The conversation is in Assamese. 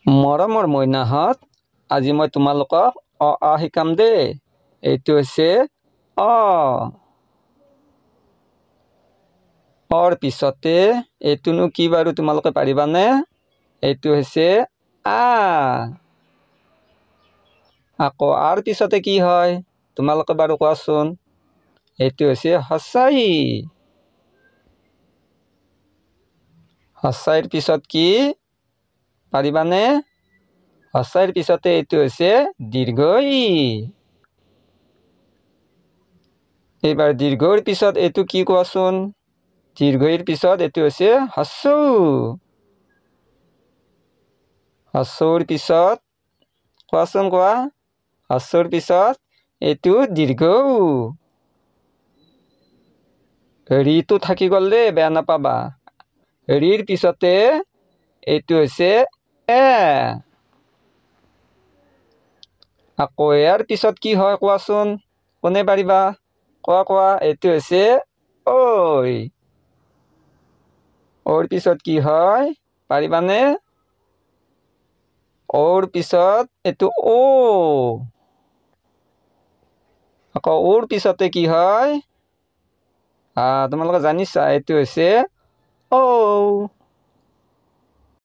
মৰমৰ মইনাহঁত, আজি মই তোমালোকক অ আ শিকাম দেই। এইটো হৈছে অ। অৰ পিছতে এইটোনো কি বাৰু তোমালোকে পাৰিবানে? এইটো হৈছে আ। আকৌ আৰ পিছতে কি হয় তোমালোকে বাৰু কোৱাচোন? এইটো হৈছে হস্ৰাই। হস্ৰাইৰ পিছত কি পাৰিবানে? হস্ৰাইৰ পিছতে এইটো হৈছে দীৰ্ঘই। এইবাৰ দীৰ্ঘৰ পিছত এইটো কি কোৱাচোন? দীৰ্ঘইৰ পিছত এইটো হৈছে হ্ৰস্ব। হ্ৰস্বৰ পিছত কোৱাচোন কোৱা? হ্ৰস্বৰ পিছত এইটো দীৰ্ঘ। ৰিটো থাকি গ'ল দেই, বেয়া নাপাবা। ৰিৰ পিছতে এইটো হৈছে এ। আকৌ ইয়াৰ পিছত কি হয় কোৱাচোন? কোনে পাৰিবা? কোৱা কোৱা, এইটো হৈছে ঐ। অৰ পিছত কি হয় পাৰিবানে? অৰ পিছত এইটো ও। আকৌ ওৰ পিছতে কি হয়? তোমালোকে জানিছা, এইটো হৈছে ঔ।